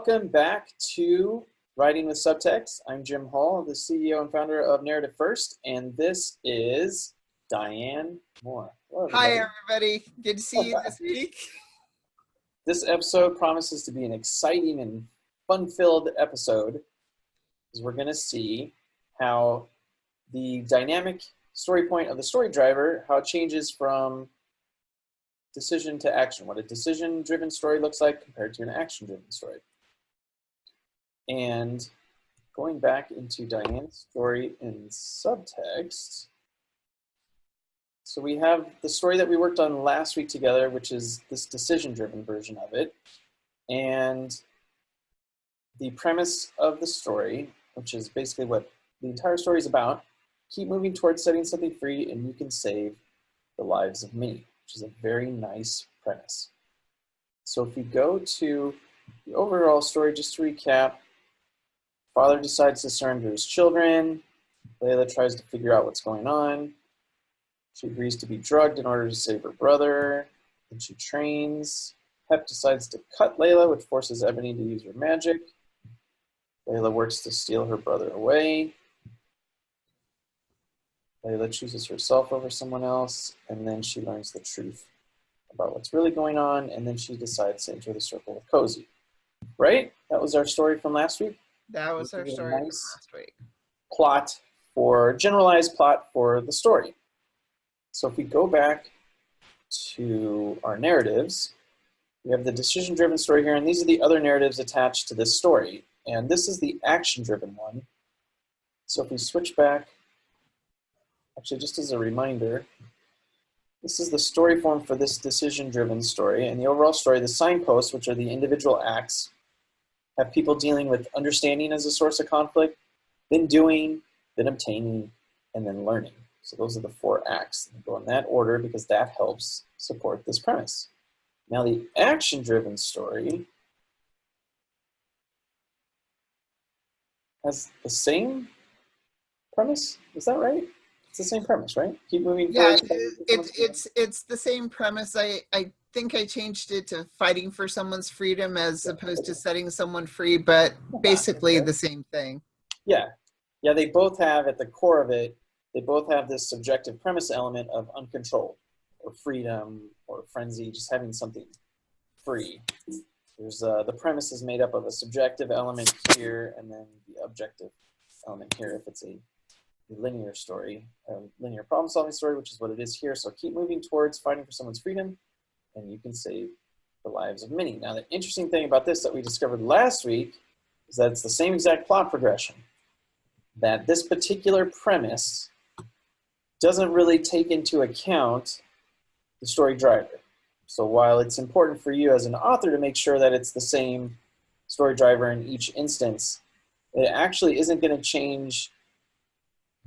welcome back to Writing with Subtext. I'm Jim Hall, the CEO and founder of Narrative First, and this is Diane Moore. Hello, everybody. Hi, everybody. Good to see you this week. This episode promises to be an exciting and fun-filled episode, because we're going to see how the dynamic story point of the story driver, how it changes from decision to action, what a decision-driven story looks like compared to an action-driven story. And going back into Diane's story in Subtext, so we have the story that we worked on last week together, which is this decision-driven version of it. And the premise of the story, which is basically what the entire story is about, keep moving towards setting something free and you can save the lives of many, which is a very nice premise. So if we go to the overall story, just to recap, father decides to surrender his children. Layla tries to figure out what's going on. She agrees to be drugged in order to save her brother. And she trains. Pep decides to cut Layla, which forces Ebony to use her magic. Layla works to steal her brother away. Layla chooses herself over someone else, and then she learns the truth about what's really going on, and then she decides to enter the circle with Cozy. Right? That was our story from last week? That was our story from last week. Generalized plot for the story. So if we go back to our narratives, we have the decision-driven story here, and these are the other narratives attached to this story. And this is the action-driven one. So if we switch back, actually just as a reminder, this is the story form for this decision-driven story. And the overall story, the signposts, which are the individual acts, have people dealing with understanding as a source of conflict, then doing, then obtaining, and then learning. So those are the 4 acts. They go in that order because that helps support this premise. Now the action-driven story has the same premise. Is that right? It's the same premise, right? Keep moving forward. Yeah, it's the same premise. I think I changed it to fighting for someone's freedom as opposed to setting someone free, but basically the same thing. Yeah. Yeah, they both have at the core of it, they both have this subjective premise element of uncontrolled or freedom or frenzy, just having something free. There's the premise is made up of a subjective element here and then the objective element here if it's a linear story, a linear problem-solving story, which is what it is here. So keep moving towards fighting for someone's freedom, and you can save the lives of many. Now, the interesting thing about this that we discovered last week is that it's the same exact plot progression, that this particular premise doesn't really take into account the story driver. So while it's important for you as an author to make sure that it's the same story driver in each instance, it actually isn't going to change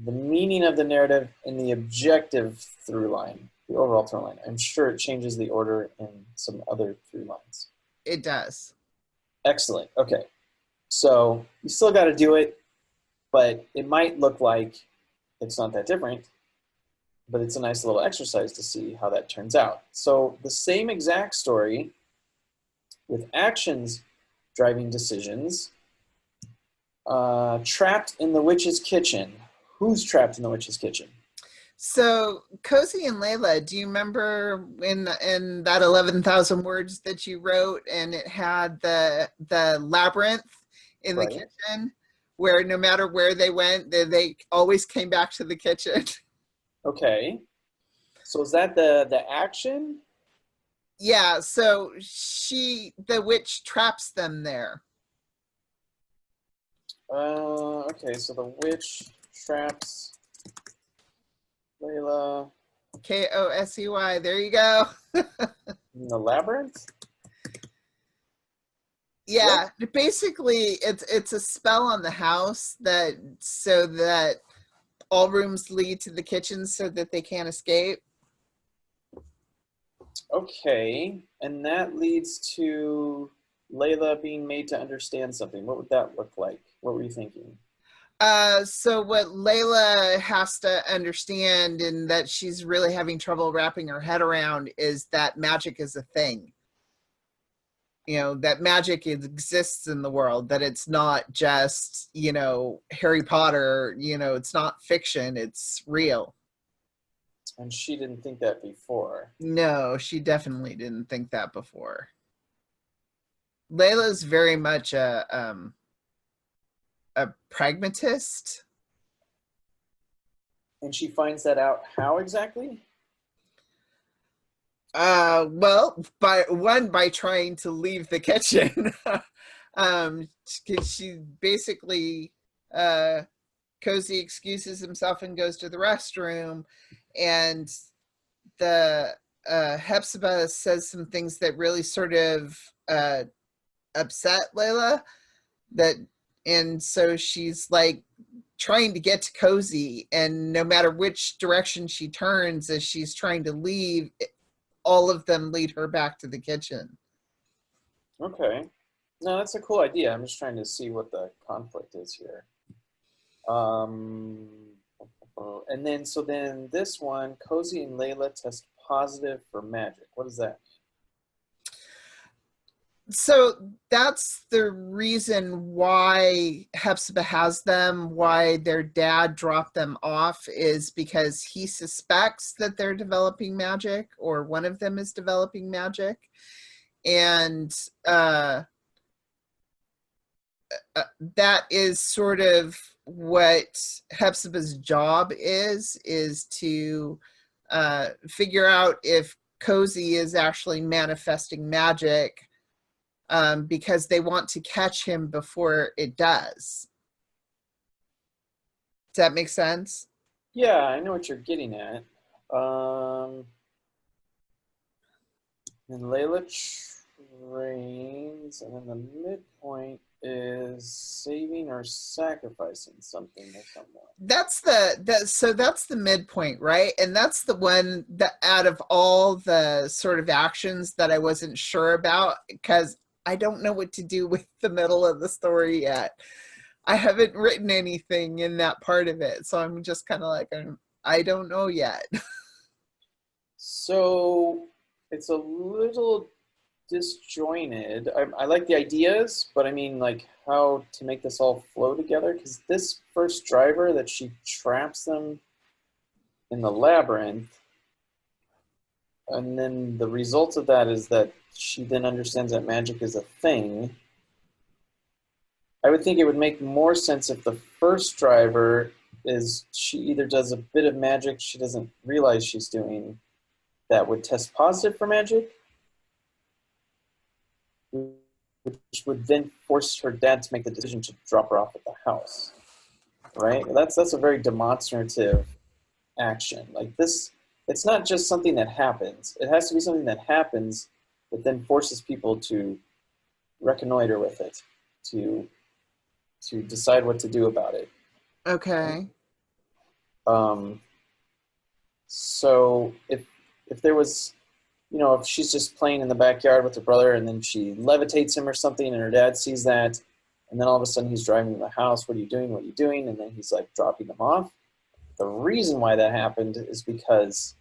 the meaning of the narrative in the objective through line, the overall through line. I'm sure it changes the order in some other through lines. It does. Excellent. Okay. So you still got to do it, but it might look like it's not that different, but it's a nice little exercise to see how that turns out. So the same exact story with actions driving decisions, trapped in the witch's kitchen. Who's trapped in the witch's kitchen? So Cozy and Layla, do you remember in that 11,000 words that you wrote, and it had the labyrinth in the kitchen, where no matter where they went, they always came back to the kitchen? Okay. So is that the action? Yeah, so the witch traps them there. Okay, so the witch traps Layla. K-O-S-E-Y, there you go. In the labyrinth? Yeah, basically it's a spell on the house so that all rooms lead to the kitchen so that they can't escape. Okay, and that leads to Layla being made to understand something. What would that look like? What were you thinking? So what Layla has to understand, and that she's really having trouble wrapping her head around, is that magic is a thing. you know, that magic exists in the world, that it's not just, you know, Harry Potter, you know, it's not fiction, it's real. And she didn't think that before. No, she definitely didn't think that before. Layla's very much a pragmatist. And she finds that out how exactly? Well, by trying to leave the kitchen. She basically, Cozy excuses himself and goes to the restroom, and the Hepzibah says some things that really sort of upset Layla. That and so she's like trying to get to Cozy, and no matter which direction she turns as she's trying to leave, all of them lead her back to the kitchen. Okay. No, that's a cool idea. I'm just trying to see what the conflict is here. And then, so then this one, Cozy and Layla test positive for magic. What does that mean? So that's the reason why Hepzibah has them, why their dad dropped them off, is because he suspects that they're developing magic, or one of them is developing magic. And that is sort of what Hepzibah's job is to figure out if Cozy is actually manifesting magic, because they want to catch him before it does. Does that make sense? Yeah, I know what you're getting at. And Layla trains, and then the midpoint is saving or sacrificing something or someone. That's the midpoint, right? And that's the one that out of all the sort of actions that I wasn't sure about, because I don't know what to do with the middle of the story yet. I haven't written anything in that part of it, so I'm just kind of like, I don't know yet. So it's a little disjointed. I like the ideas, but I mean, like, how to make this all flow together, because this first driver that she traps them in the labyrinth, and then the result of that is that she then understands that magic is a thing. I would think it would make more sense if the first driver is she either does a bit of magic she doesn't realize she's doing that would test positive for magic, which would then force her dad to make the decision to drop her off at the house, right? That's a very demonstrative action. Like this, it's not just something that happens. It has to be something that happens that then forces people to reconnoiter with it, to decide what to do about it. Okay. So if there was, you know, if she's just playing in the backyard with her brother and then she levitates him or something and her dad sees that, and then all of a sudden he's driving to the house, what are you doing, what are you doing? And then he's like dropping them off. The reason why that happened is because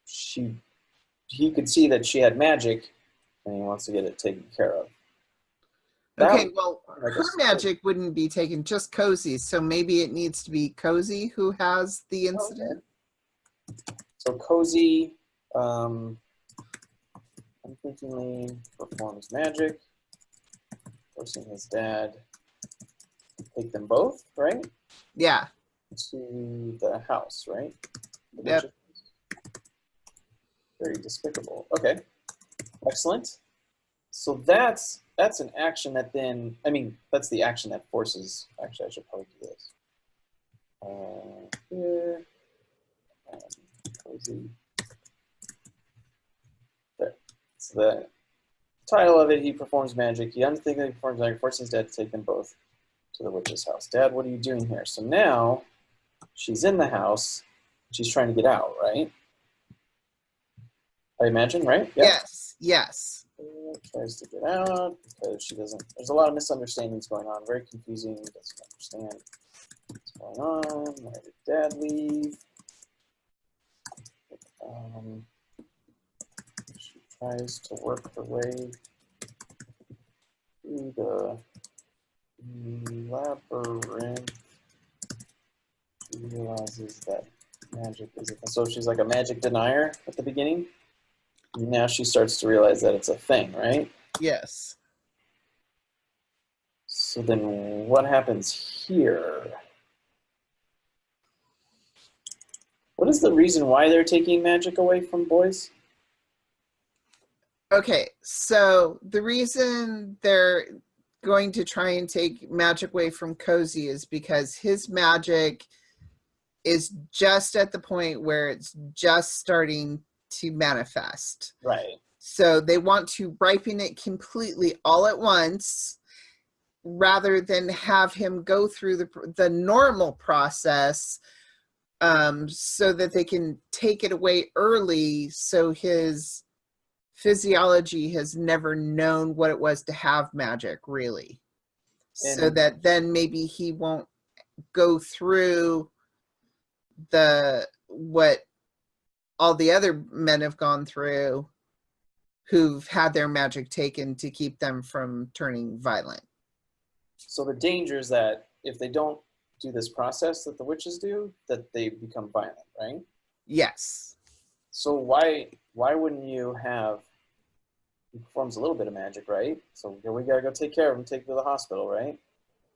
he could see that she had magic and he wants to get it taken care of. Okay, well, her magic wouldn't be taken, just Cozy, so maybe it needs to be Cozy who has the incident. Okay. So Cozy, unthinkingly performs magic, forcing his dad to take them both, right? Yeah. To the house, right? Yep. Very despicable. Okay, excellent. So that's an action that then, I mean, that's the action that forces, actually I should probably do this. Here, Cozy. There. So the title of it, he performs magic. He unthinkingly performs magic, forcing his dad to take them both to the witch's house. Dad, what are you doing here? So now she's in the house. She's trying to get out, right? I imagine, right? Yeah. Yes, yes. Tries to get out because she doesn't, there's a lot of misunderstandings going on, very confusing, doesn't understand what's going on. Why did dad leave? She tries to work her way through the labyrinth realizes that magic is a thing. So she's like a magic denier at the beginning. Now she starts to realize that it's a thing, right? Yes. So then what happens here? What is the reason why they're taking magic away from boys? Okay, so the reason they're going to try and take magic away from Cozy is because his magic is just at the point where it's just starting to manifest. Right. So they want to ripen it completely all at once rather than have him go through the normal process, so that they can take it away early, so his physiology has never known what it was to have magic, really. So that then maybe he won't go through what all the other men have gone through who've had their magic taken to keep them from turning violent. So the danger is that if they don't do this process that the witches do, that they become violent, right? Yes. So why wouldn't you have, he performs a little bit of magic, right? So here we gotta go take care of him, take him to the hospital, right?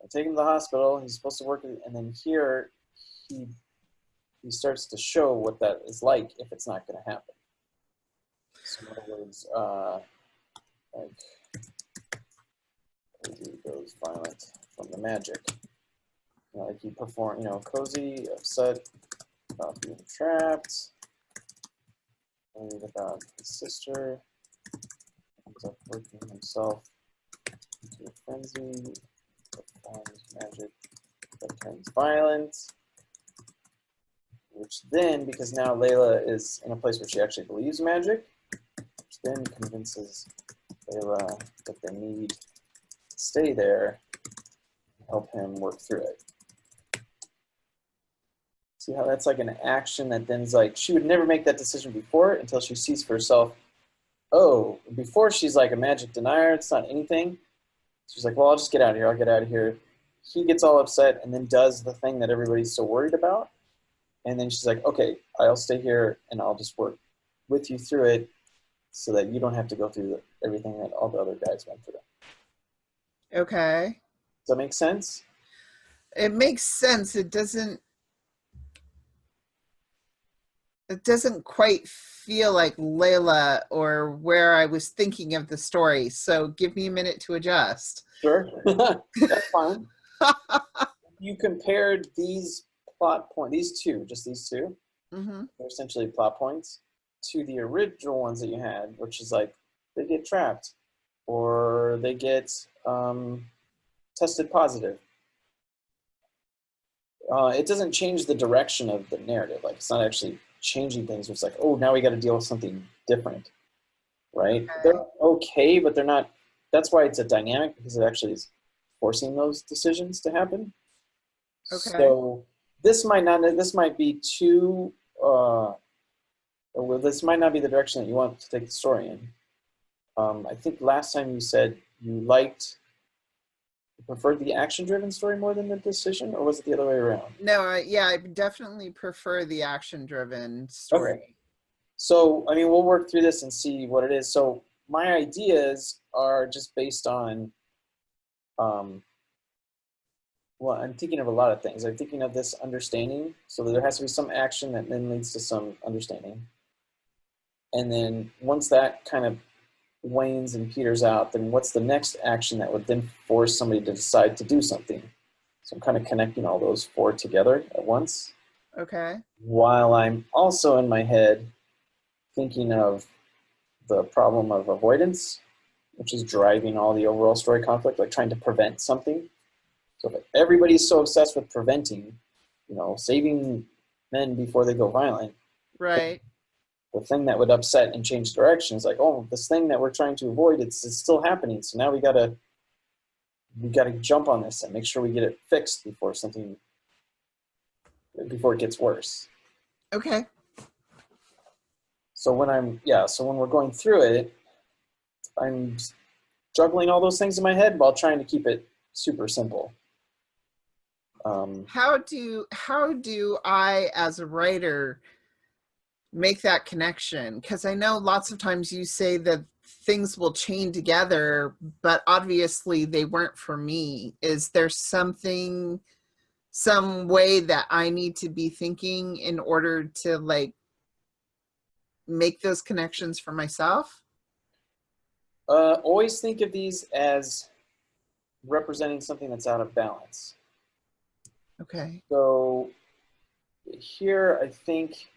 I take him to the hospital, he's supposed to work, and then here he starts to show what that is like if it's not gonna happen. So in other words, like Cozy goes violent from the magic. You know, like he performed, Cozy upset about being trapped, worried about his sister, ends up working himself into a frenzy, performs magic that turns violent, which then, because now Layla is in a place where she actually believes magic, which then convinces Layla that they need to stay there and help him work through it. See how that's like an action that then is like, she would never make that decision before until she sees for herself, oh, before she's like a magic denier, it's not anything. She's like, well, I'll just get out of here, I'll get out of here. He gets all upset and then does the thing that everybody's so worried about. And then she's like, okay, I'll stay here and I'll just work with you through it so that you don't have to go through everything that all the other guys went through. Okay. Does that make sense? It makes sense. It doesn't quite feel like Layla or where I was thinking of the story. So give me a minute to adjust. Sure. That's fine. You compared these plot points, these two, Mm-hmm. they're essentially plot points, to the original ones that you had, which is like they get trapped or they get tested positive. It doesn't change the direction of the narrative. Like it's not actually changing things. It's like, oh, now we got to deal with something different, right? Okay. They're okay, but they're not. That's why it's a dynamic, because it actually is forcing those decisions to happen. Okay. So this might be too. Well, this might not be the direction that you want to take the story in. I think last time you said you preferred the action-driven story more than the decision, or was it the other way around? No, yeah, I definitely prefer the action-driven story. Okay. So, I mean, we'll work through this and see what it is. So my ideas are just based on, well, I'm thinking of a lot of things. I'm thinking of this understanding. So there has to be some action that then leads to some understanding. And then once that kind of wanes and peters out, then what's the next action that would then force somebody to decide to do something? So I'm kind of connecting all those four together at once. Okay. While I'm also in my head thinking of the problem of avoidance, which is driving all the overall story conflict, like trying to prevent something. So if everybody's so obsessed with preventing, saving men before they go violent, right? The thing that would upset and change direction is like, oh, this thing that we're trying to avoid, it's still happening. So now we gotta jump on this and make sure we get it fixed before it gets worse. Okay. So when we're going through it, I'm juggling all those things in my head while trying to keep it super simple. How do I, as a writer, make that connection? Because I know lots of times you say that things will chain together, but obviously they weren't for me. Is there something, some way that I need to be thinking in order to like make those connections for myself? Always think of these as representing something that's out of balance. Okay. So here, I think,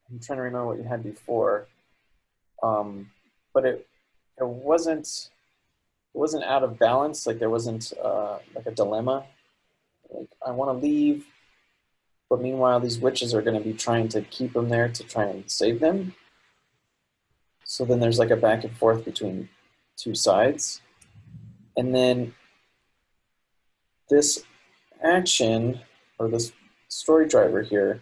I'm trying to remember what you had before, but it wasn't out of balance. Like there wasn't like a dilemma. Like I want to leave, but meanwhile these witches are going to be trying to keep them there to try and save them. So then there's like a back and forth between two sides, and then this action or this story driver here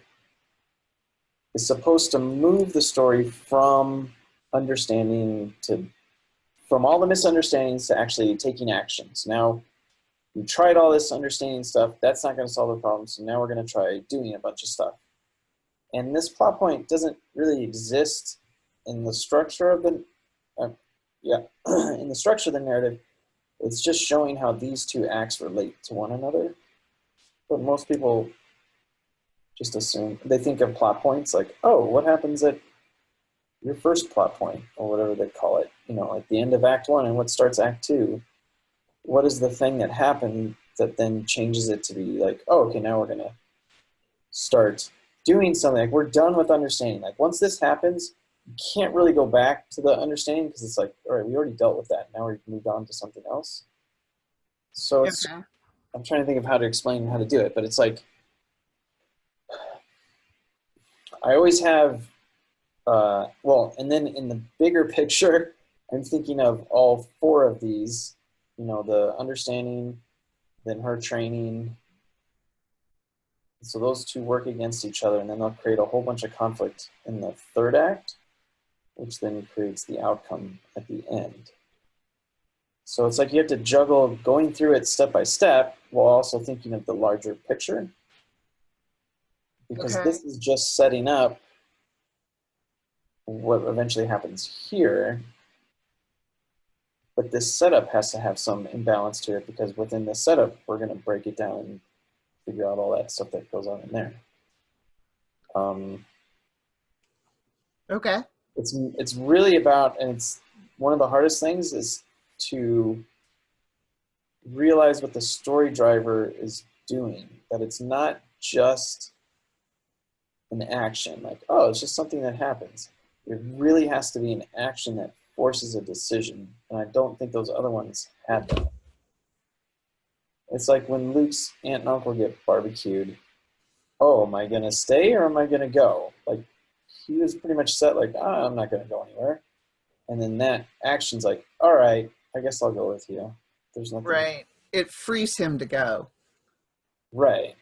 is supposed to move the story from understanding to, from all the misunderstandings to actually taking actions. Now, we tried all this understanding stuff. That's not going to solve the problem. So now we're going to try doing a bunch of stuff. And this plot point doesn't really exist in the structure of the, in the structure of the narrative. It's just showing how these two acts relate to one another. But most people just assume, they think of plot points like, oh, what happens at your first plot point, or whatever they call it, you know, like the end of Act 1 and what starts Act 2. What is the thing that happened that then changes it to be like, oh, okay, now we're going to start doing something. Like we're done with understanding. Like once this happens, you can't really go back to the understanding because it's like, all right, we already dealt with that. Now we've moved on to something else. So it's, Okay. I'm trying to think of how to explain how to do it, but it's like, I always have, well, and then in the bigger picture, I'm thinking of all four of these, you know, the understanding, then her training. So those two work against each other, and then they'll create a whole bunch of conflict in the third act, which then creates the outcome at the end. So it's like you have to juggle going through it step by step while also thinking of the larger picture. Because Okay. this is just setting up what eventually happens here. But this setup has to have some imbalance to it because within the setup, we're going to break it down and figure out all that stuff that goes on in there. Okay. It's really about, and it's one of the hardest things is to realize what the story driver is doing, that it's not just an action, like, oh, it's just something that happens. It really has to be an action that forces a decision, and I don't think those other ones had that. It's like when Luke's aunt and uncle get barbecued. Oh, am I going to stay or am I going to go? Like, he was pretty much set, like, oh, I'm not going to go anywhere. And then that action's like, all right, I guess I'll go with you. There's nothing. Right. It frees him to go. Right.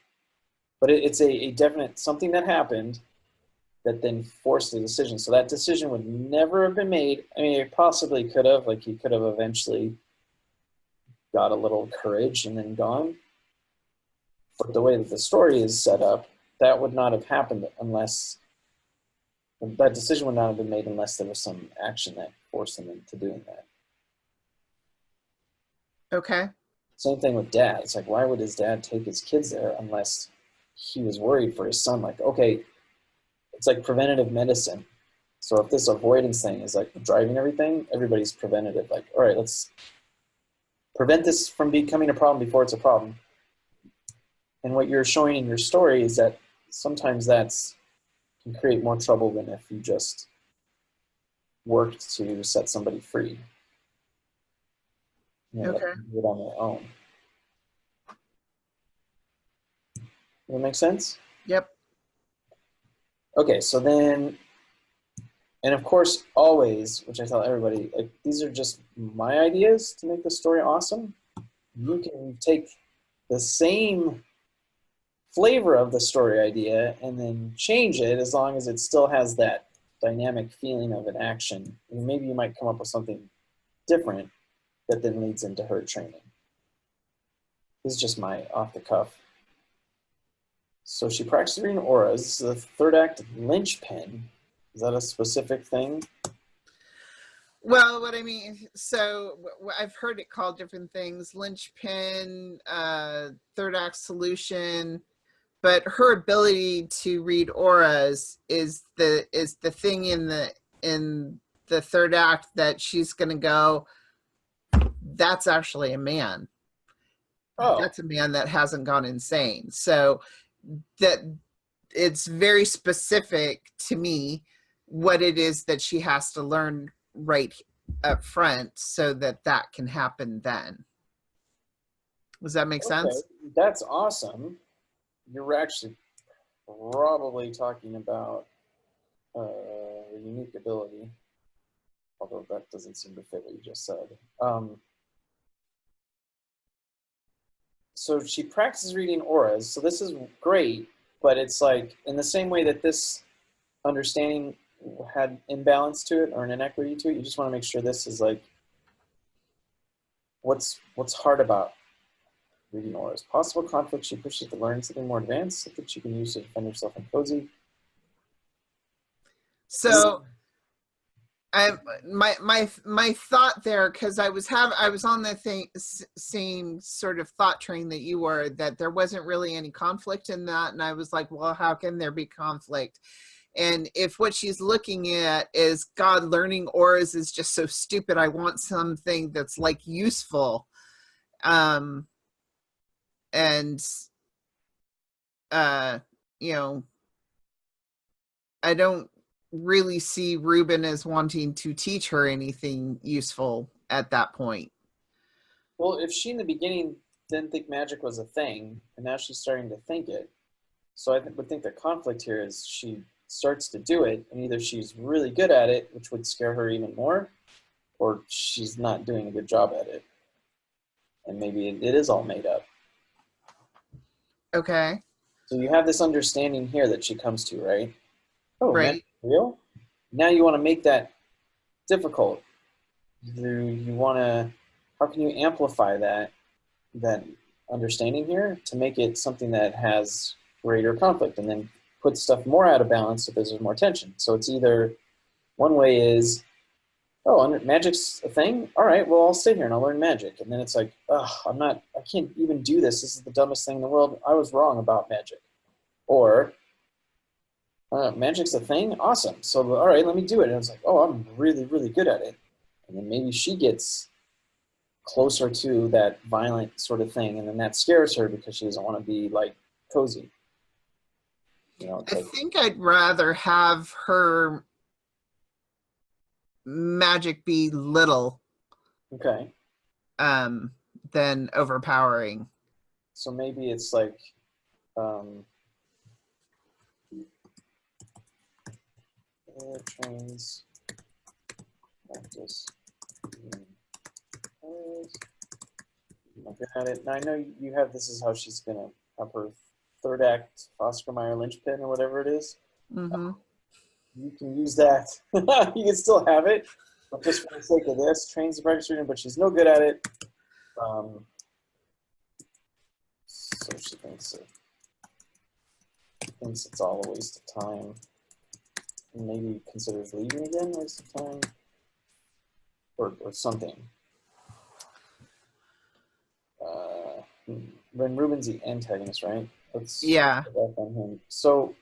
But it's a definite something that happened that then forced the decision. So that decision would never have been made. I mean, it possibly could have, like he could have eventually got a little courage and then gone. But the way that the story is set up, that would not have happened unless, that decision would not have been made unless there was some action that forced him into doing that. Okay. Same thing with dad. It's like, why would his dad take his kids there unless he was worried for his son? Like, okay, it's like preventative medicine. So if this avoidance thing is like driving everything, everybody's preventative. Like, all right, let's prevent this from becoming a problem before it's a problem. And what you're showing in your story is that sometimes that's can create more trouble than if you just worked to set somebody free. You know, Okay. let them do it on their own. Does that make sense? Yep. Okay, so then, and of course, always, which I tell everybody, like these are just my ideas to make the story awesome. You can take the same flavor of the story idea and then change it as long as it still has that dynamic feeling of an action. And maybe you might come up with something different, that then leads into her training. This is just my off the cuff. So she practices reading auras. This is the third act linchpin. Is that a specific thing? Well, what I mean, so I've heard it called different things: linchpin, third act solution. But her ability to read auras is the thing in the third act that she's going to go, that's actually a man. Oh. That's a man that hasn't gone insane. So that it's very specific to me what it is that she has to learn right up front so that that can happen then. Does that make sense? That's awesome. You're actually probably talking about a unique ability, although that doesn't seem to fit what you just said. So she practices reading auras. So this is great, but it's like in the same way that this understanding had imbalance to it or an inequity to it, you just want to make sure this is like, what's hard about reading auras? Possible conflict, she pushes to learn something more advanced, something she can use to defend herself in cozy. So my thought there, because I was on the same sort of thought train that you were, that there wasn't really any conflict in that, and I was like, well, how can there be conflict? And if what she's looking at is, God, learning auras is just so stupid, I want something that's like useful, and you know, I don't really see Ruben as wanting to teach her anything useful at that point. Well, if she in the beginning didn't think magic was a thing, and now she's starting to think it, so I would think the conflict here is she starts to do it, and either she's really good at it, which would scare her even more, or she's not doing a good job at it. And maybe it is all made up. Okay. So you have this understanding here that she comes to, right? Oh, right. Real? Now you want to make that difficult. You want to, how can you amplify that understanding here to make it something that has greater conflict, and then put stuff more out of balance so there's more tension. So it's either, one way is, oh, magic's a thing? All right, well, I'll stay here and I'll learn magic. And then it's like, oh, I can't even do this. This is the dumbest thing in the world. I was wrong about magic. Or, magic's a thing? Awesome. So, all right, let me do it. And it's like, oh, I'm really, really good at it. And then maybe she gets closer to that violent sort of thing, and then that scares her because she doesn't want to be, like, cozy. You know, I think I'd rather have her magic be little, okay, than overpowering. So maybe it's like, trains practice. I'm good at it. Now I know you have, this is how she's gonna have her third act Oscar Mayer linchpin or whatever it is. Mm-hmm. You can use that. You can still have it, but just for the sake of this, trains the practice reading, but she's no good at it. So she thinks it's all a waste of time. Maybe considers leaving again, waste of time, or something. When Ruben's the antagonist, right? Yeah. On him. So,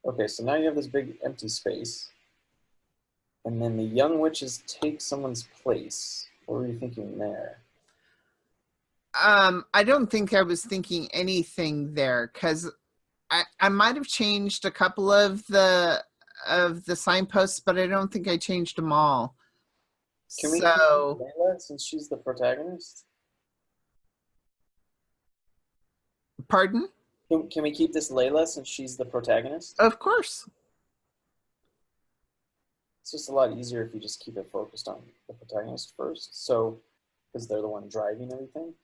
okay, so now you have this big empty space, and then the young witches take someone's place. What were you thinking there? I don't think I was thinking anything there, because I might have changed a couple of the signposts, but I don't think I changed them all. Can we keep Layla since she's the protagonist? Pardon? Can we keep this Layla since she's the protagonist? Of course. It's just a lot easier if you just keep it focused on the protagonist first. So, because they're the one driving everything.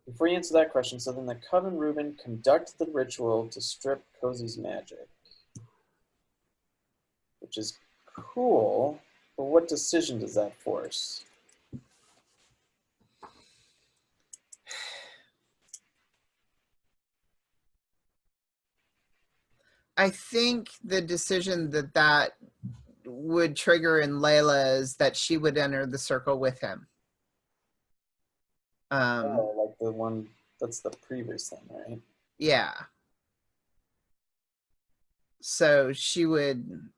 Before you answer that question, so then the Cub and Reuben conduct the ritual to strip Cozy's magic, which is cool. But what decision does that force? I think the decision that would trigger in Layla is that she would enter the circle with him. Oh, like the one, that's the previous thing, right? Yeah. So she would,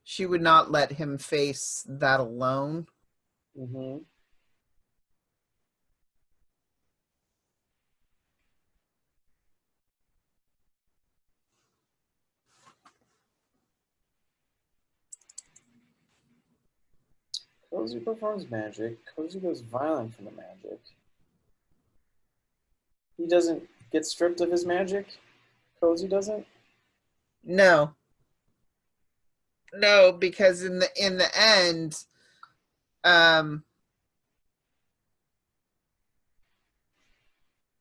she would not let him face that alone. Mm-hmm. Cozy performs magic. Cozy goes violent from the magic. He doesn't get stripped of his magic? Cozy doesn't? No. No, because in the end,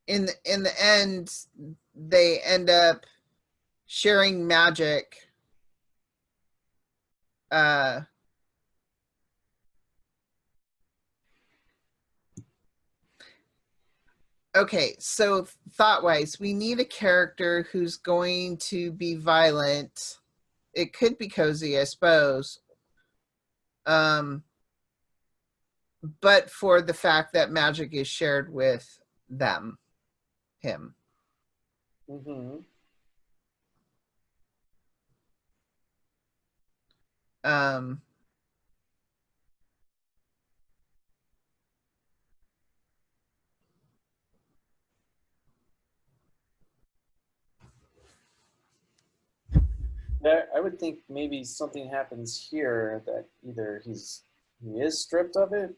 in the end, they end up sharing magic. Okay, so thought-wise, we need a character who's going to be violent. It could be Cozy, I suppose. But for the fact that magic is shared with him. Mm-hmm. I would think maybe something happens here that either he is stripped of it,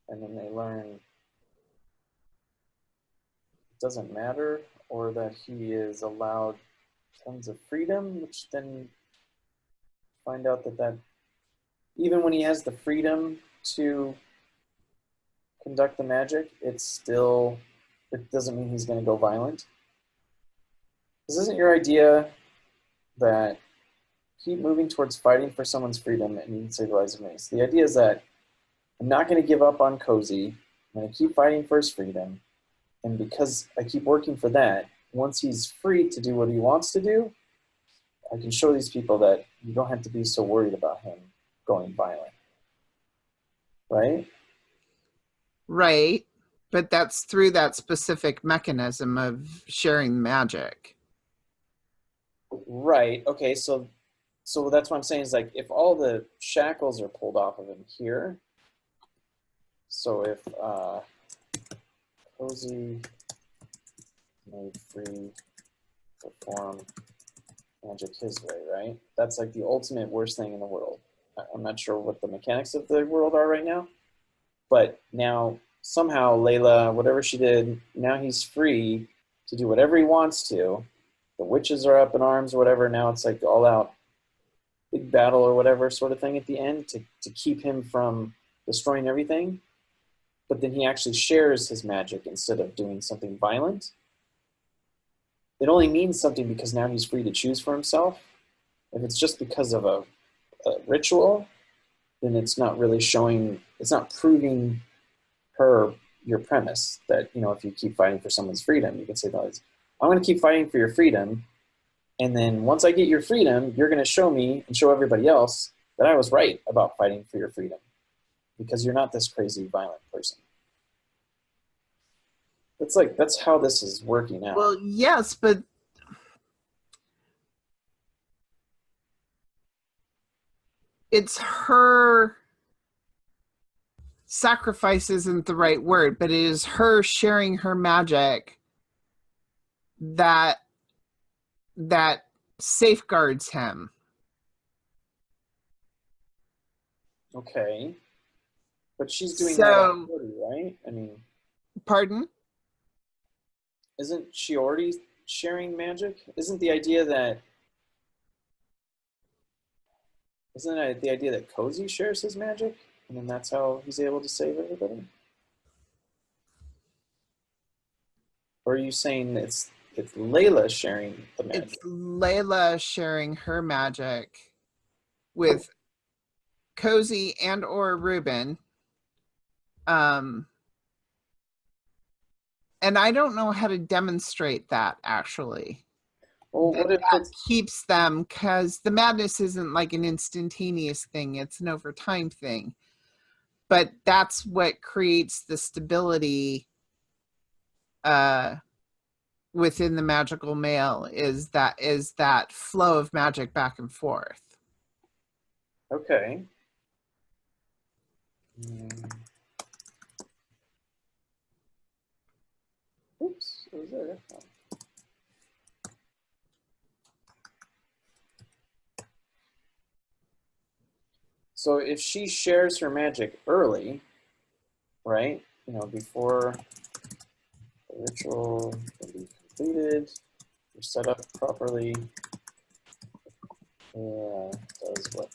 and then they learn it doesn't matter, or that he is allowed tons of freedom, which then find out that even when he has the freedom to conduct the magic, it doesn't mean he's going to go violent. This isn't your idea that keep moving towards fighting for someone's freedom and you can save the lives of many. So the idea is that I'm not going to give up on Cozy. I'm going to keep fighting for his freedom. And because I keep working for that, once he's free to do what he wants to do, I can show these people that you don't have to be so worried about him going violent. Right? Right. But that's through that specific mechanism of sharing magic. Right. Okay, so that's what I'm saying is like if all the shackles are pulled off of him here, so if Cozy made free perform magic his way, right? That's like the ultimate worst thing in the world. I'm not sure what the mechanics of the world are right now, but now somehow Layla, whatever she did, now he's free to do whatever he wants to. The witches are up in arms or whatever. Now it's like all out big battle or whatever sort of thing at the end to keep him from destroying everything. But then he actually shares his magic instead of doing something violent. It only means something because now he's free to choose for himself. If it's just because of a ritual, then it's not really showing, it's not proving her your premise that, if you keep fighting for someone's freedom, you can say, I'm going to keep fighting for your freedom. And then once I get your freedom, you're going to show me and show everybody else that I was right about fighting for your freedom because you're not this crazy violent person. That's how this is working out. Well, yes, but it's her sacrifice isn't the right word, but it is her sharing her magic that safeguards him. Okay. But she's doing that already, right? I mean, pardon? Isn't she already sharing magic? Isn't it the idea that Cozy shares his magic? And then that's how he's able to save everybody? Or are you saying it's it's Layla sharing the magic. It's Layla sharing her magic with Cozy and or Ruben. And I don't know how to demonstrate that actually. Well, what if That it's keeps them, because the madness isn't like an instantaneous thing, it's an over time thing. But that's what creates the stability within the magical male, is that flow of magic back and forth. okay? Oops, what was there? So if she shares her magic early, right? You know, before the ritual can be completed, you're set up properly. Does what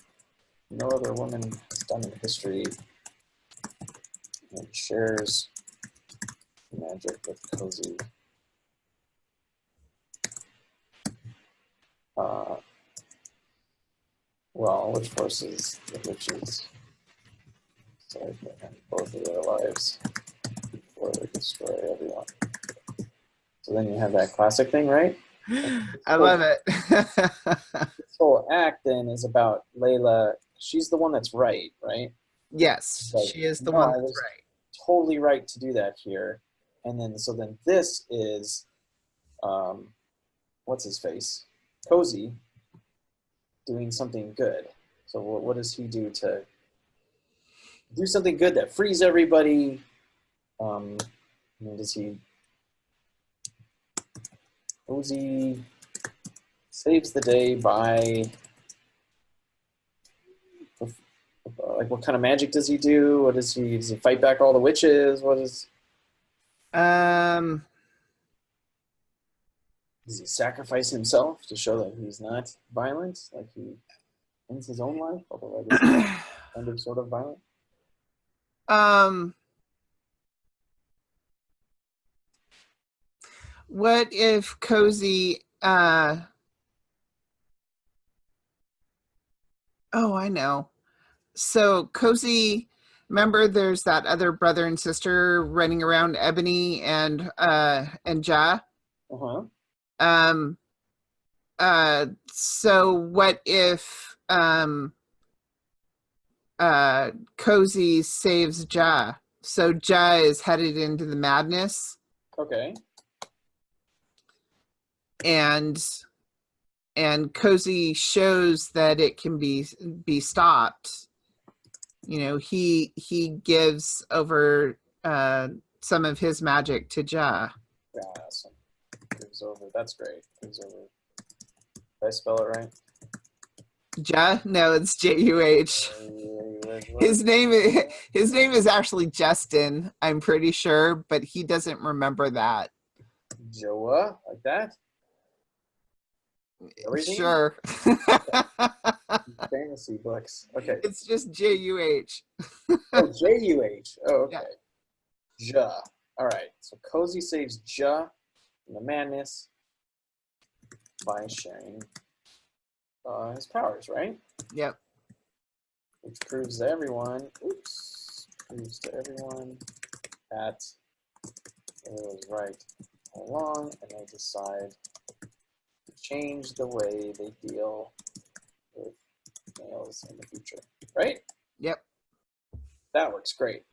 no other woman has done in history, and shares magic with Cozy. Well, which forces the witches so they can end both of their lives before they destroy everyone. So then you have that classic thing, right? I love it. This whole act then is about Layla. She's the one that's right, right? Yes, Like, she is the no, one I that's was right. totally right to do that here. And then, so then this is, what's his face? Cozy doing something good. So what does he do to do something good that frees everybody? Does he, Cozy saves the day by, like, what kind of magic does he do? What does he fight back all the witches? What is, Um, does he sacrifice himself to show that he's not violent? Like he ends his own life, although I guess it's kind of sort of violent. What if Cozy, oh, I know. So Cozy, remember there's that other brother and sister running around, Ebony and Ja? Uh-huh. So what if Cozy saves Ja? So Ja is headed into the madness, Okay. and Cozy shows that it can be stopped. You know, he gives over some of his magic to Ja. Yeah, awesome. Gives over. That's great. Gives over. Did I spell it right? Ja? No, it's Juh. His name is actually Justin, I'm pretty sure, but he doesn't remember that. Joa, like that? Everything? Sure. Fantasy books. Okay. It's just Juh. Oh, Juh. Oh, okay. Yeah. Ja. All right. So Cozy saves Ja from the madness by sharing his powers, right? Yep. Which proves to everyone, proves to everyone that it was right all along, and they decide to change the way they deal with males in the future, right? Yep. That works great.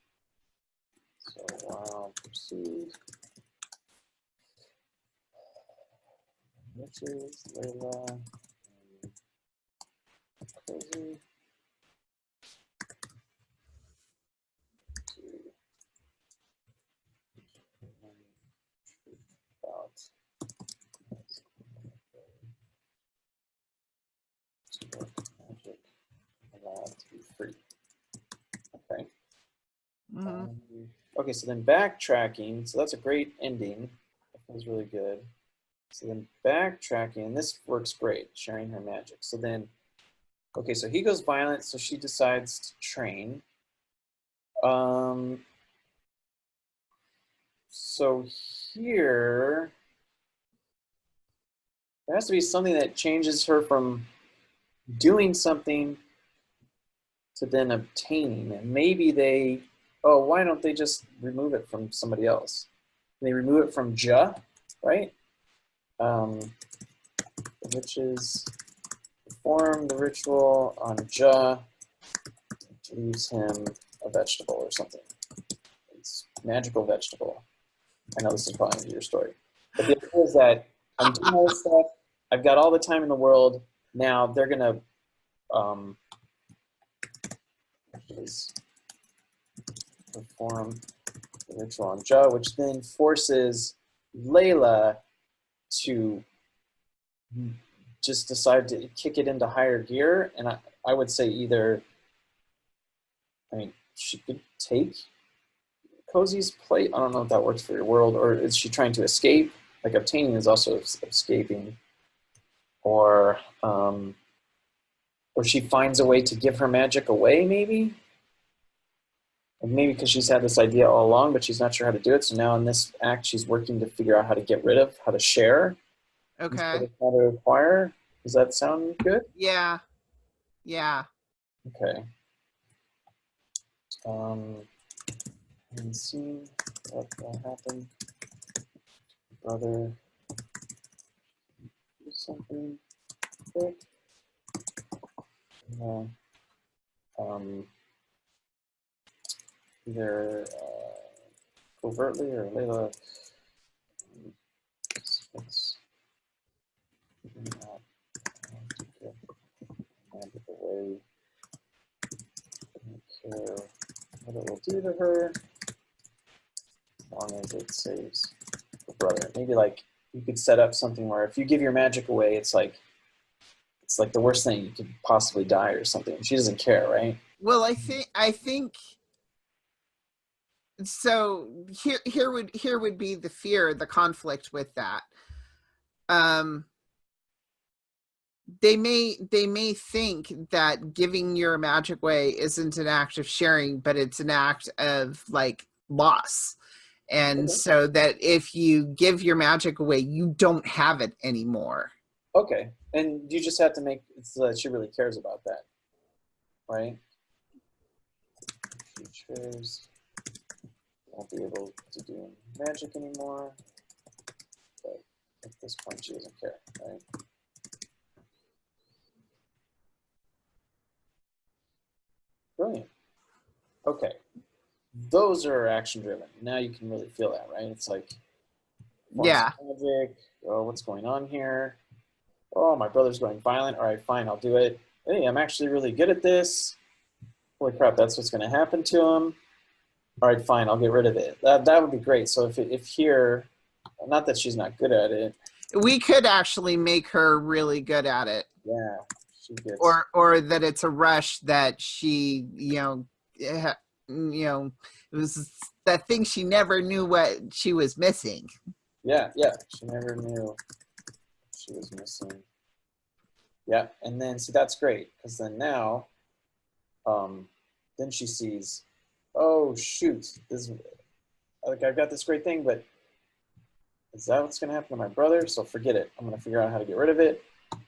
So I'll proceed. Witches, Layla, and Cozy about magic allowed to be free. Okay. Mm-hmm. Okay, so then backtracking. So that's a great ending. That feels really good. So then backtracking, this works great, sharing her magic. So then, okay, so he goes violent, so she decides to train. So here, There has to be something that changes her from doing something to then obtaining. And maybe they, oh, why don't they just remove it from somebody else? They remove it from Ja, right? Which is perform the ritual on Ja, leaves him a vegetable or something. It's magical vegetable. I know this is probably your story. But the idea is that I'm doing all this stuff. I've got all the time in the world. Now they're going to perform the ritual on Ja, which then forces Layla to just decide to kick it into higher gear. And I would say either, I mean, she could take Cozy's plate. I don't know if that works for your world, or is she trying to escape? Like obtaining is also escaping, or she finds a way to give her magic away, maybe. And maybe because she's had this idea all along, but she's not sure how to do it. So now in this act, she's working to figure out how to get rid of, how to share, instead Okay. of how to acquire. Does that sound good? Yeah. Yeah. Okay. And see what will happen. Brother, do something quick. Either covertly or Layla. Let's figure out how to get magic away. Don't care what it will do to her, as long as it saves the brother. Maybe like you could set up something where if you give your magic away, it's like the worst thing, you could possibly die or something. She doesn't care, right? Well, I think so. Here would be the fear, the conflict with that. They may think that giving your magic away isn't an act of sharing, but it's an act of like loss. And Okay. so that if you give your magic away, you don't have it anymore. Okay, and you just have to make it so that she really cares about that, right? She cares. Won't be able to do magic anymore, but at this point she doesn't care, right? Brilliant. Okay, those are action driven. Now you can really feel that, right? It's like, Yeah. magic. Oh, what's going on here? Oh, my brother's going violent. All right, fine, I'll do it. Hey, I'm actually really good at this. Holy crap, that's what's going to happen to him. All right, fine, I'll get rid of it. That would be great. So if here, not that she's not good at it. We could actually make her really good at it. Yeah, she gets. Or that it's a rush that she, it was that thing she never knew what she was missing. Yeah, she never knew she was missing. Yeah, and then see that's great because then now, then she sees, oh shoot, this like I've got this great thing, but is that what's going to happen to my brother? So forget it. I'm going to figure out how to get rid of it.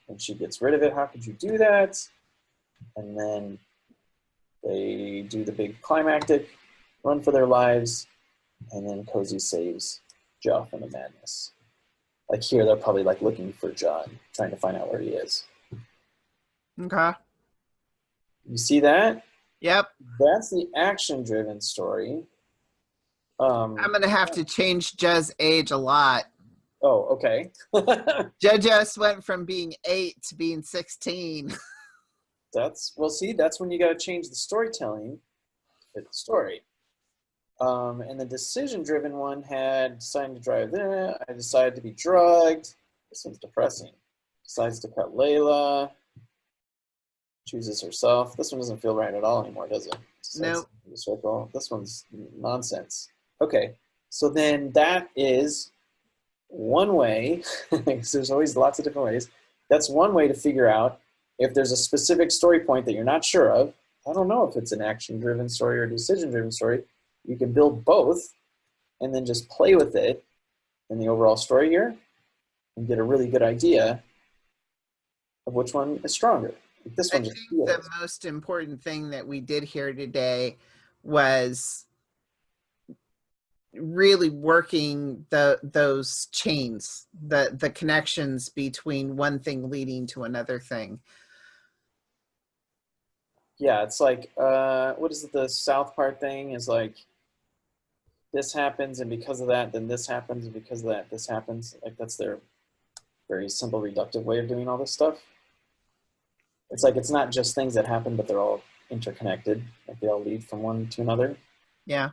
And she gets rid of it. How could you do that? And then they do the big climactic run for their lives, and then Cozy saves Ja from the madness. Like here, they're probably like looking for John, trying to find out where he is. Okay. You see that? Yep. That's the action-driven story. I'm gonna have to change Ja's age a lot. Oh, okay. Ja just went from being 8 to being 16. That's when you got to change the storytelling to fit the story. And the decision-driven one had decided to drive there. I decided to be drugged. This one's depressing. Decides to cut Layla. Chooses herself. This one doesn't feel right at all anymore, does it? Nope. The circle. This one's nonsense. Okay, so then that is one way, because there's always lots of different ways. That's one way to figure out if there's a specific story point that you're not sure of. I don't know if it's an action-driven story or a decision-driven story. You can build both and then just play with it in the overall story here and get a really good idea of which one is stronger. This I one just think feels. the most important thing that we did here today was really working those chains, the connections between one thing leading to another thing. Yeah, it's like, what is it, the South part thing is like, this happens, and because of that, then this happens, and because of that, this happens. Like, that's their very simple reductive way of doing all this stuff. It's like, it's not just things that happen, but they're all interconnected. Like, they all lead from one to another. Yeah.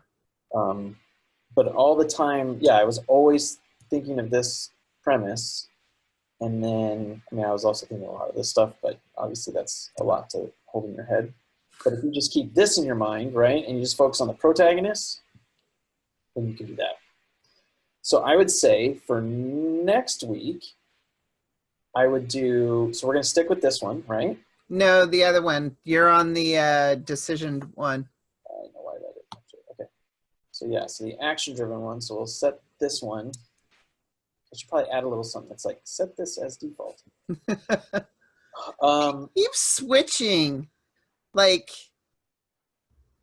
But all the time, yeah, I was always thinking of this premise. And then, I mean, I was also thinking a lot of this stuff, but obviously that's a lot to hold in your head. But if you just keep this in your mind, right, and you just focus on the protagonist, then you can do that. So I would say for next week, I would do, so we're going to stick with this one, right? No, the other one. You're on the decision one. I know why that is. Okay. So yeah, so the action-driven one. So we'll set this one. I should probably add a little something that's like, set this as default. Keep switching. Like,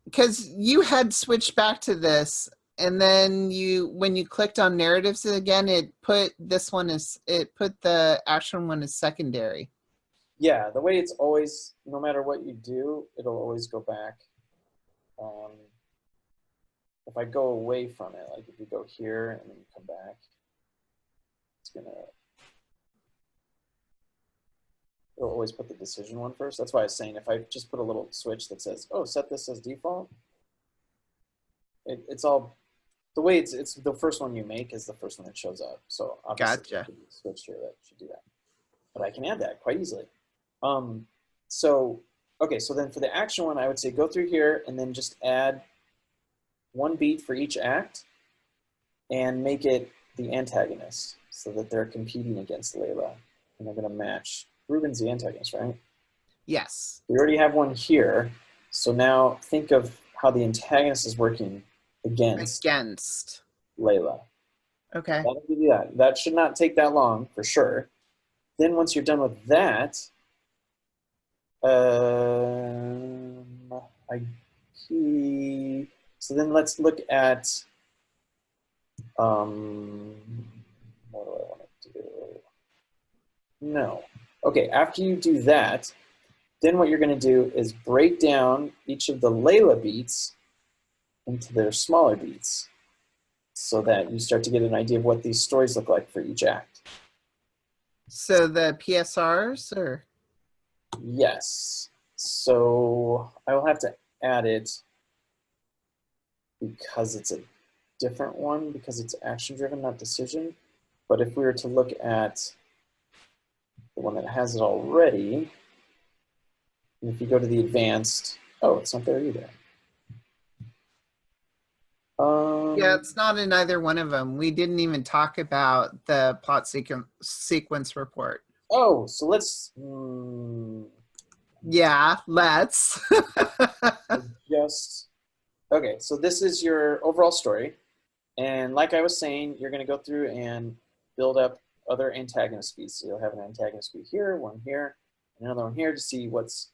because you had switched back to this, and then when you clicked on narratives again, it put the action one as secondary. Yeah, the way it's always, no matter what you do, it'll always go back. If I go away from it, like if you go here and then you come back, it'll always put the decision one first. That's why I was saying if I just put a little switch that says, oh, set this as default, it's all, the way it's the first one you make is the first one that shows up. So obviously Gotcha. switch here that should do that. But I can add that quite easily. So, okay, so then for the action one, I would say go through here and then just add one beat for each act and make it the antagonist so that they're competing against Layla and they're going to match. Ruben's the antagonist, right? Yes. We already have one here. So now think of how the antagonist is working against Layla. Okay. That'll give you that. That should not take that long for sure. Then once you're done with that, so then let's look at, what do I want to do? No. Okay, after you do that, then what you're going to do is break down each of the Layla beats into their smaller beats so that you start to get an idea of what these stories look like for each act. So the PSRs, or? Yes. So I will have to add it because it's a different one, because it's action-driven, not decision. But if we were to look at the one that has it already, and if you go to the advanced, oh, it's not there either. Yeah, it's not in either one of them. We didn't even talk about the plot sequence report. Oh, so let's. Yeah, let's. Just okay. So this is your overall story, and like I was saying, you're going to go through and build up other antagonist beats. So you'll have an antagonist beat here, one here, and another one here to see what's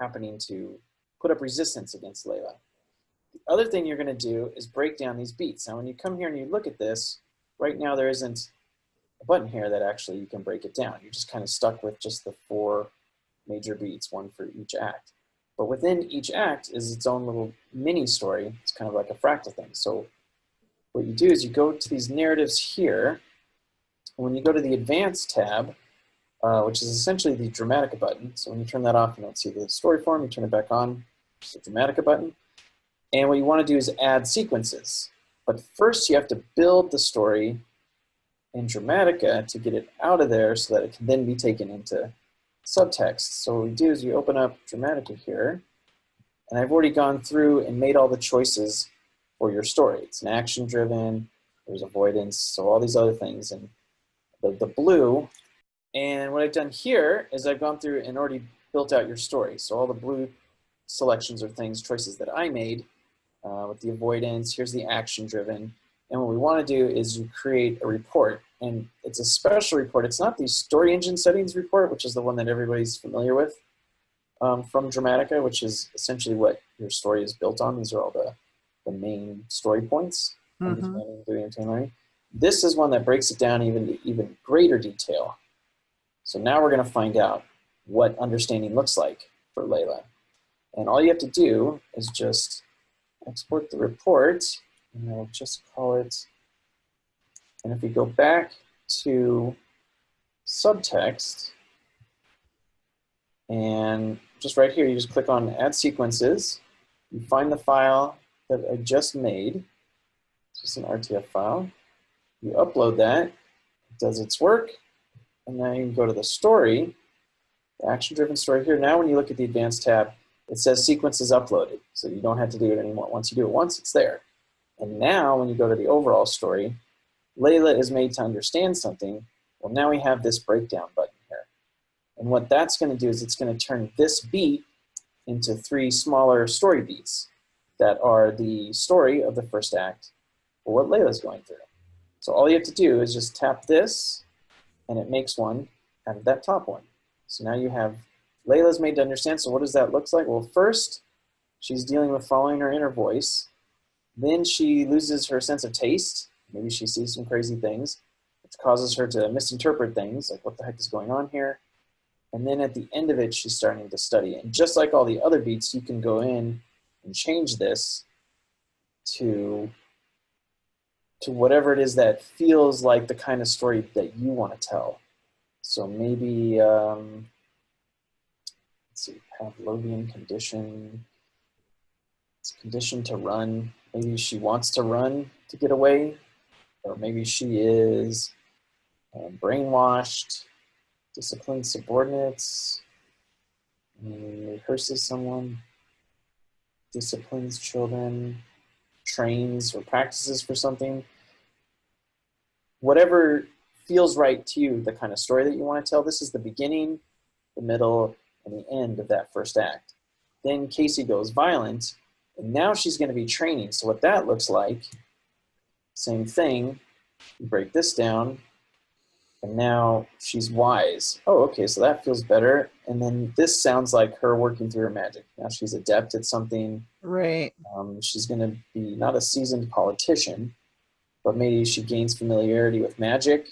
happening to put up resistance against Layla. The other thing you're going to do is break down these beats. Now, when you come here and you look at this, right now there isn't a button here that actually you can break it down. You're just kind of stuck with just the 4 major beats, one for each act. But within each act is its own little mini story. It's kind of like a fractal thing. So what you do is you go to these narratives here. And when you go to the Advanced tab, which is essentially the Dramatica button. So when you turn that off, you don't see the story form. You turn it back on, it's the Dramatica button. And what you want to do is add sequences. But first you have to build the story in Dramatica to get it out of there so that it can then be taken into Subtext. So what we do is you open up Dramatica here, and I've already gone through and made all the choices for your story. It's an action-driven, there's avoidance, so all these other things. And the blue, and what I've done here is I've gone through and already built out your story. So all the blue selections are things, choices that I made with the avoidance. Here's the action-driven. And what we want to do is you create a report. And it's a special report. It's not the story engine settings report, which is the one that everybody's familiar with from Dramatica, which is essentially what your story is built on. These are all the main story points. Understanding, doing, and learning. This is one that breaks it down to even greater detail. So now we're going to find out what understanding looks like for Layla. And all you have to do is just export the report, and I'll just call it, and if we go back to Subtext, and just right here, you just click on Add Sequences, you find the file that I just made, it's just an RTF file, you upload that, it does its work, and now you can go to the story, the action-driven story here. Now when you look at the Advanced tab, it says sequences uploaded, so you don't have to do it anymore. Once you do it once, it's there. And now when you go to the overall story, Layla is made to understand something. Well, now we have this breakdown button here. And what that's going to do is it's going to turn this beat into 3 smaller story beats that are the story of the first act or what Layla's going through. So all you have to do is just tap this, and it makes one out of that top one. So now you have Layla's made to understand. So what does that look like? Well, first, she's dealing with following her inner voice. Then she loses her sense of taste. Maybe she sees some crazy things, which causes her to misinterpret things, like what the heck is going on here? And then at the end of it, she's starting to study. And just like all the other beats, you can go in and change this to whatever it is that feels like the kind of story that you want to tell. So maybe, let's see, Pavlovian condition. It's conditioned to run. Maybe she wants to run to get away, or maybe she is brainwashed, disciplined subordinates, rehearses someone, disciplines children, trains or practices for something. Whatever feels right to you, the kind of story that you want to tell, this is the beginning, the middle, and the end of that first act. Then Casey goes violent, and now she's going to be training. So what that looks like, same thing, you break this down, and now she's wise. Oh, okay, so that feels better. And then this sounds like her working through her magic. Now she's adept at something. Right. She's going to be not a seasoned politician, but maybe she gains familiarity with magic.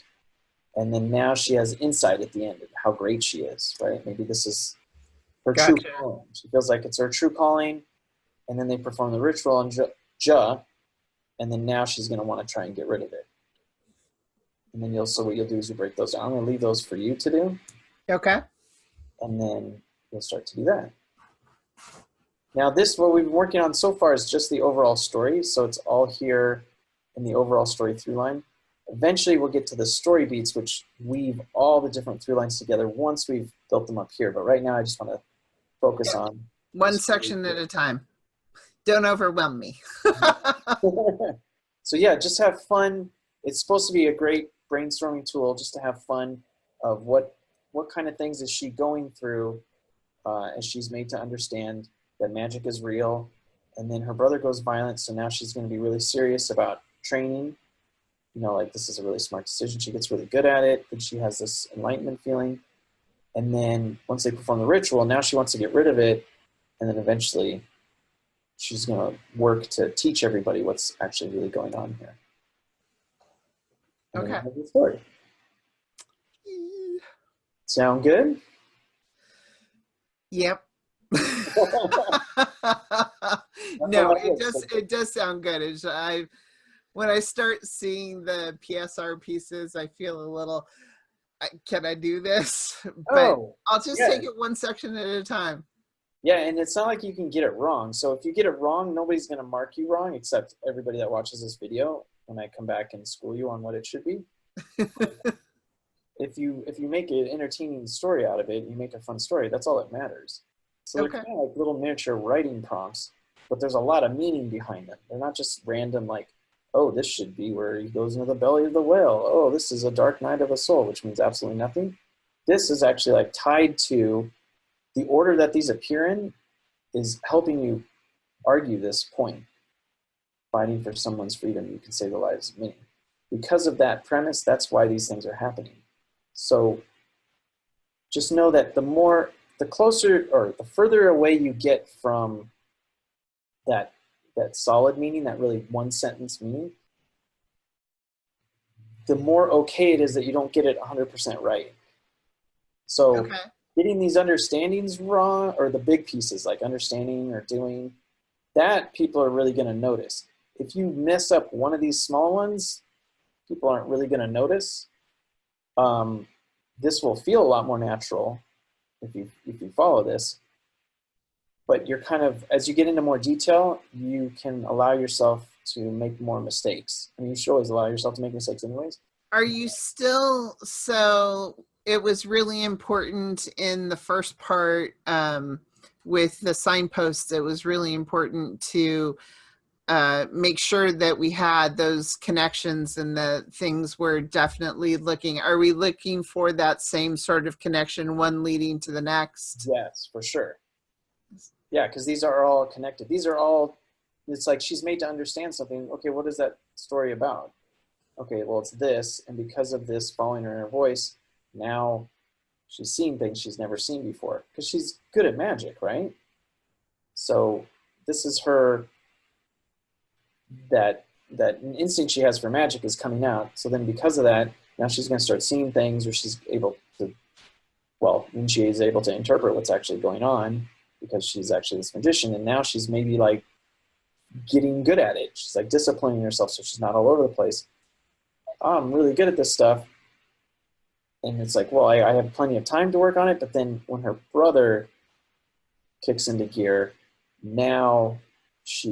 And then now she has insight at the end of how great she is, right? Maybe this is her true calling. She feels like it's her true calling. And then they perform the ritual on Ja, and then now she's going to want to try and get rid of it. And then so what you'll do is you break those down. I'm going to leave those for you to do. Okay. And then you'll start to do that. Now what we've been working on so far is just the overall story. So it's all here in the overall story through line. Eventually we'll get to the story beats, which weave all the different through lines together once we've built them up here. But right now I just want to focus on one section at a time. Don't overwhelm me. So yeah, just have fun. It's supposed to be a great brainstorming tool just to have fun of what kind of things is she going through as she's made to understand that magic is real. And then her brother goes violent, so now she's going to be really serious about training. You know, like this is a really smart decision. She gets really good at it. Then she has this enlightenment feeling. And then once they perform the ritual, now she wants to get rid of it. And then eventually she's going to work to teach everybody what's actually really going on here. And okay. The story. Sound good? Yep. No, it does sound good. When I start seeing the PSR pieces, I feel a little, can I do this? But I'll just take it one section at a time. Yeah, and it's not like you can get it wrong. So if you get it wrong, nobody's going to mark you wrong except everybody that watches this video when I come back and school you on what it should be. If you make an entertaining story out of it, you make a fun story, that's all that matters. So they're kind of like little miniature writing prompts, but there's a lot of meaning behind them. They're not just random like, oh, this should be where he goes into the belly of the whale. Oh, this is a dark night of a soul, which means absolutely nothing. This is actually like tied to the order that these appear in is helping you argue this point. fighting for someone's freedom, you can save the lives of many. Because of that premise, that's why these things are happening. So just know that the closer or the further away you get from that solid meaning, that really one sentence meaning, the more okay it is that you don't get it 100% right. So getting these understandings wrong, or the big pieces like understanding or doing, that people are really going to notice. If you mess up one of these small ones, people aren't really going to notice. This will feel a lot more natural if you follow this. But you're kind of, as you get into more detail, you can allow yourself to make more mistakes. I mean, you should always allow yourself to make mistakes anyways. Are you still, so it was really important in the first part with the signposts, it was really important to make sure that we had those connections and the things we're definitely looking. Are we looking for that same sort of connection, one leading to the next? Yes, for sure. Yeah, because these are all connected. These are all, it's like she's made to understand something. Okay, what is that story about? Okay, well, it's this, and because of this following her inner voice, now she's seeing things she's never seen before, because she's good at magic, right? So this is her, that instinct she has for magic is coming out. So then because of that, now she's going to start seeing things, or she's able to, well, when she is able to interpret what's actually going on, because she's actually this magician, and now she's maybe like getting good at it. She's like disciplining herself so she's not all over the place. Oh, I'm really good at this stuff. And it's like, well, I have plenty of time to work on it, but then when her brother kicks into gear, now it's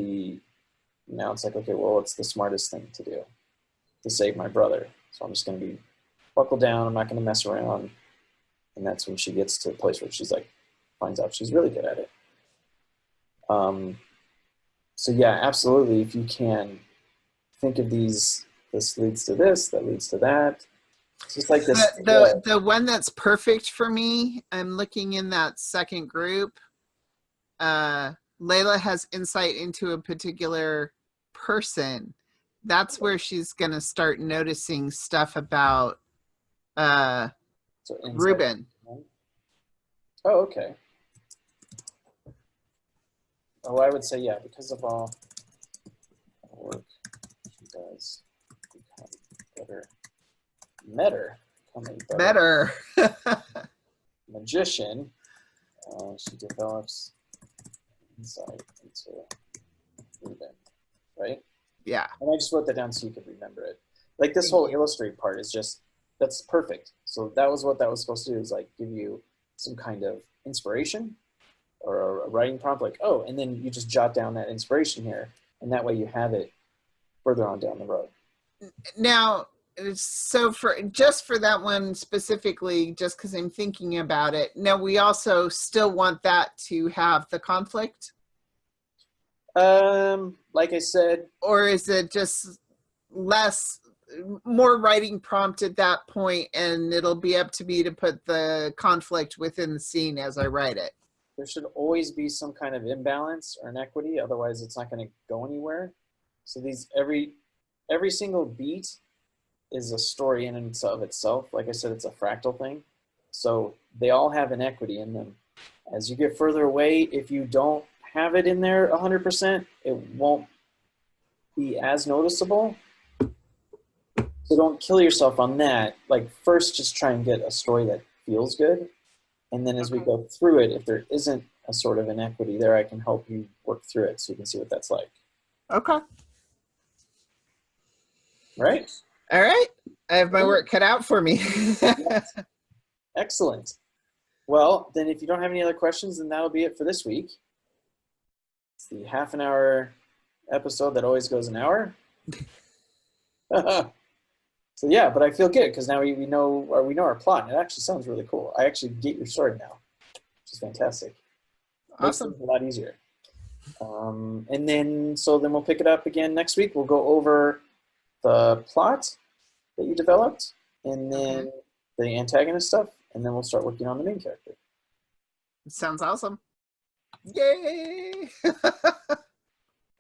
like, okay, well, it's the smartest thing to do to save my brother. So I'm just going to be buckled down. I'm not going to mess around. And that's when she gets to a place where she's like, finds out she's really good at it. So yeah, absolutely. If you can think of these, this leads to this, that leads to that. It's just like this. The one that's perfect for me, I'm looking in that second group. Layla has insight into a particular person. That's where she's going to start noticing stuff about Ruben. Oh, okay. Oh, I would say, yeah, because of all the work she does, become better magician, she develops insight into Ruben, right? Yeah. And I just wrote that down so you could remember it. Like this whole illustrate part is just, that's perfect. So that was what that was supposed to do, is like give you some kind of inspiration or a writing prompt, like, oh, and then you just jot down that inspiration here, and that way you have it further on down the road. Now, so for that one specifically, just because I'm thinking about it, now we also still want that to have the conflict? Like I said. Or is it just more writing prompt at that point, and it'll be up to me to put the conflict within the scene as I write it? There should always be some kind of imbalance or inequity, otherwise it's not going to go anywhere. So these, every single beat is a story in and of itself. Like I said, it's a fractal thing. So they all have inequity in them. As you get further away, if you don't have it in there 100%, it won't be as noticeable. So don't kill yourself on that. Like first, just try and get a story that feels good. And then as we go through it, if there isn't a sort of inequity there, I can help you work through it so you can see what that's like. Okay. Right? All right. I have my work cut out for me. Excellent. Well, then if you don't have any other questions, then that'll be it for this week. It's the half-an-hour episode that always goes an hour. So yeah, but I feel good because now we know our plot, and it actually sounds really cool. I actually get your story now, which is fantastic. Awesome. Makes it a lot easier. And then we'll pick it up again next week. We'll go over the plot that you developed, and then the antagonist stuff, and then we'll start working on the main character. Sounds awesome. Yay!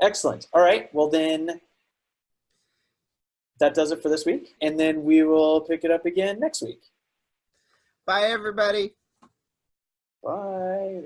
Excellent. All right. Well, then that does it for this week. And then we will pick it up again next week. Bye, everybody. Bye.